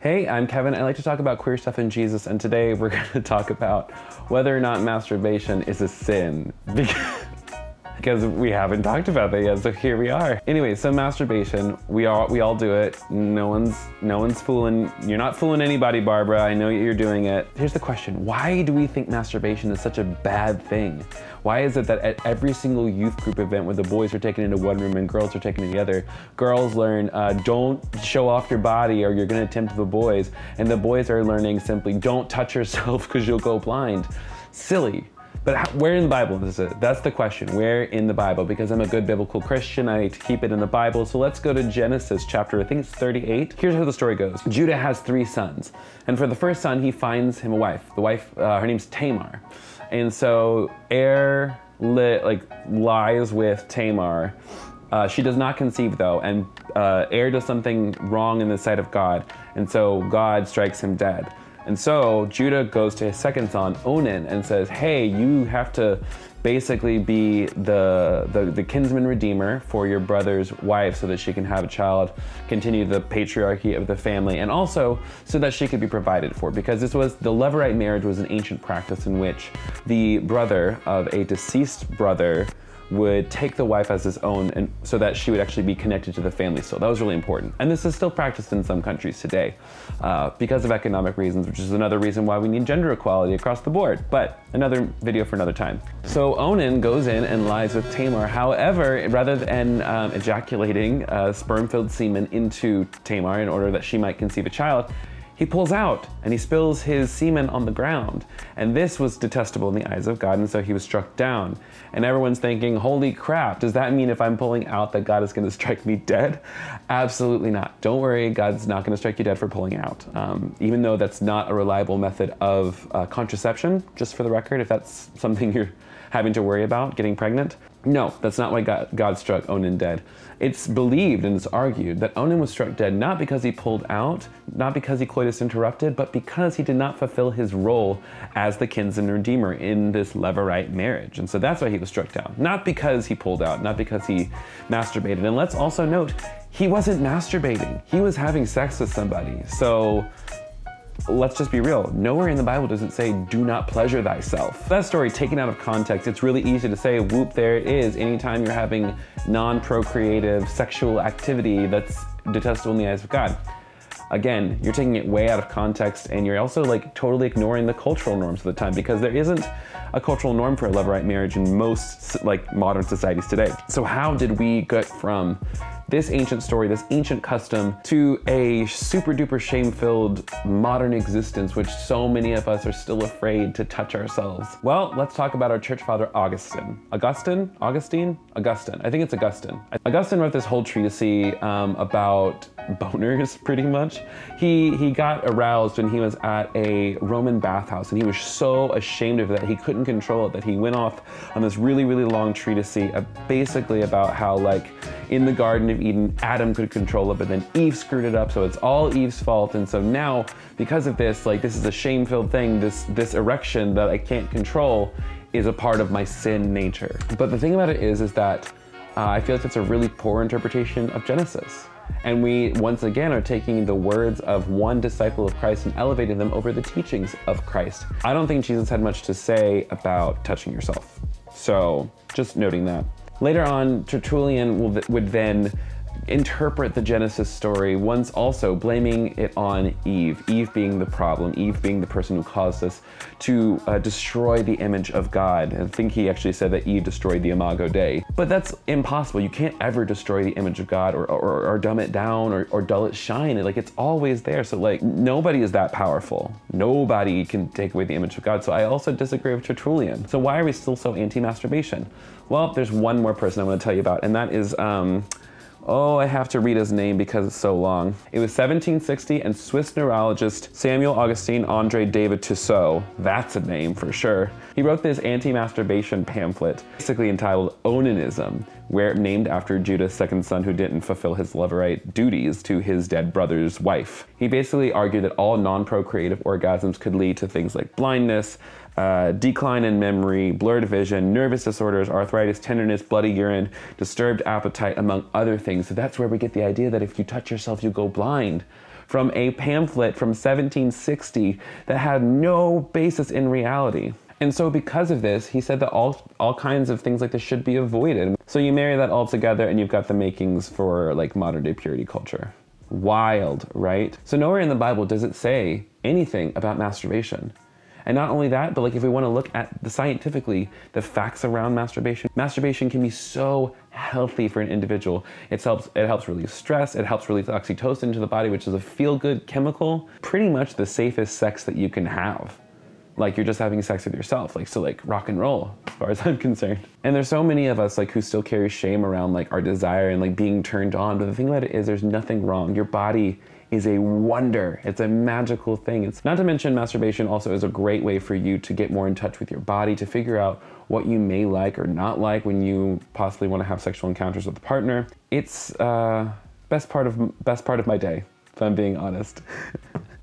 Hey, I'm Kevin. I like to talk about queer stuff and Jesus, and today we're going to talk about whether or not masturbation is a sin. Because we haven't talked about that yet, so here we are. Anyway, so masturbation, we all do it. No one's fooling. You're not fooling anybody, Barbara. I know you're doing it. Here's the question: why do we think masturbation is such a bad thing? Why is it that at every single youth group event where the boys are taken into one room and girls are taken to the other, girls learn don't show off your body or you're gonna tempt the boys, and the boys are learning simply don't touch yourself because you'll go blind? Silly. But where in the Bible is it? That's the question. Where in the Bible? Because I'm a good biblical Christian, I keep it in the Bible. So let's go to Genesis chapter, I think it's 38. Here's how the story goes. Judah has 3 sons. And for the first son, he finds him a wife. The wife, her name's Tamar. And so lies with Tamar. She does not conceive though, and does something wrong in the sight of God. And so God strikes him dead. And so Judah goes to his second son, Onan, and says, hey, you have to basically be the kinsman redeemer for your brother's wife so that she can have a child, continue the patriarchy of the family, and also so that she could be provided for. Because the Levirate marriage was an ancient practice in which the brother of a deceased brother would take the wife as his own, and so that she would actually be connected to the family still. That was really important. And this is still practiced in some countries today because of economic reasons, which is another reason why we need gender equality across the board, but another video for another time. So Onan goes in and lies with Tamar. However, rather than ejaculating sperm-filled semen into Tamar in order that she might conceive a child, he pulls out and he spills his semen on the ground. And this was detestable in the eyes of God, and so he was struck down. And everyone's thinking, holy crap, does that mean if I'm pulling out that God is gonna strike me dead? Absolutely not. Don't worry, God's not gonna strike you dead for pulling out. Even though that's not a reliable method of contraception, just for the record, if that's something you're having to worry about, getting pregnant. No, that's not why God struck Onan dead. It's believed and it's argued that Onan was struck dead not because he pulled out, not because he coitus interrupted, but because he did not fulfill his role as the kinsman redeemer in this Levirate marriage. And so that's why he was struck down. Not because he pulled out, not because he masturbated. And let's also note, he wasn't masturbating. He was having sex with somebody. So let's just be real. Nowhere in the Bible does it say, do not pleasure thyself. That story taken out of context, it's really easy to say, whoop, there it is. Anytime you're having non-procreative sexual activity that's detestable in the eyes of God. Again, you're taking it way out of context, and you're also like totally ignoring the cultural norms of the time, because there isn't a cultural norm for a Levirate marriage in most like modern societies today. So how did we get from this ancient story, this ancient custom, to a super duper shame-filled modern existence, which so many of us are still afraid to touch ourselves? Well, let's talk about our church father, Augustine. Augustine? I think it's Augustine. Augustine wrote this whole treatise about boners, pretty much. He got aroused when he was at a Roman bathhouse, and he was so ashamed of that he couldn't control it that he went off on this really, really long treatise basically about how, like, in the Garden of Eden, Adam could control it, but then Eve screwed it up, so it's all Eve's fault. And so now, because of this, like, this is a shame-filled thing, this erection that I can't control is a part of my sin nature. But the thing about it is that I feel like it's a really poor interpretation of Genesis. And we, once again, are taking the words of one disciple of Christ and elevating them over the teachings of Christ. I don't think Jesus had much to say about touching yourself. So, just noting that. Later on, Tertullian would then interpret the Genesis story, once also blaming it on Eve. Eve being the problem, Eve being the person who caused us to destroy the image of God. I think he actually said that Eve destroyed the Imago Dei. But that's impossible. You can't ever destroy the image of God or dumb it down or dull its shine. It's always there. So like, nobody is that powerful. Nobody can take away the image of God. So I also disagree with Tertullian. So why are we still so anti-masturbation? Well, there's one more person I want to tell you about, and that is I have to read his name because it's so long. It was 1760, and Swiss neurologist Samuel Augustin André David Tussaud, that's a name for sure. He wrote this anti-masturbation pamphlet, basically entitled Onanism, named after Judah's second son who didn't fulfill his Levirate duties to his dead brother's wife. He basically argued that all non-procreative orgasms could lead to things like blindness, decline in memory, blurred vision, nervous disorders, arthritis, tenderness, bloody urine, disturbed appetite, among other things. So that's where we get the idea that if you touch yourself, you go blind from a pamphlet from 1760 that had no basis in reality. And so because of this, he said that all kinds of things like this should be avoided. So you marry that all together and you've got the makings for like modern day purity culture. Wild, right? So nowhere in the Bible does it say anything about masturbation. And not only that, but like if we want to look at the scientifically, the facts around masturbation can be so healthy for an individual. It helps release stress, it helps release oxytocin into the body, which is a feel-good chemical. Pretty much the safest sex that you can have. Like you're just having sex with yourself, like, so like rock and roll as far as I'm concerned. And there's so many of us like who still carry shame around like our desire and like being turned on. But the thing about it is there's nothing wrong. Your body is a wonder. It's a magical thing. It's not to mention masturbation also is a great way for you to get more in touch with your body, to figure out what you may like or not like when you possibly want to have sexual encounters with a partner. It's best part of my day, if I'm being honest.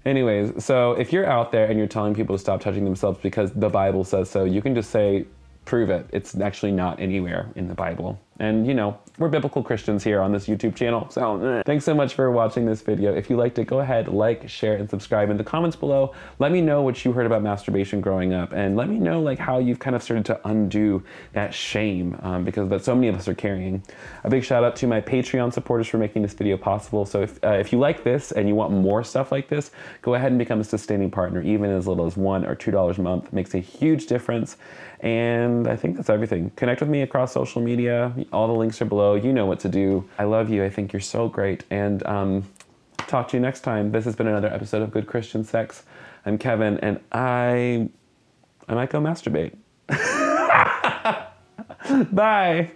Anyways, so if you're out there and you're telling people to stop touching themselves because the Bible says so, you can just say, prove it. It's actually not anywhere in the Bible. And you know, we're biblical Christians here on this YouTube channel, so thanks so much for watching this video. If you liked it, go ahead, like, share, and subscribe. In the comments below, let me know what you heard about masturbation growing up, and let me know like how you've kind of started to undo that shame, because that so many of us are carrying. A big shout out to my Patreon supporters for making this video possible. So if you like this and you want more stuff like this, go ahead and become a sustaining partner. Even as little as $1 or $2 a month makes a huge difference. And I think that's everything. Connect with me across social media. All the links are below. You know what to do. I love you. I think you're so great. And talk to you next time. This has been another episode of Good Christian Sex. I'm Kevin, and I might go masturbate. Bye.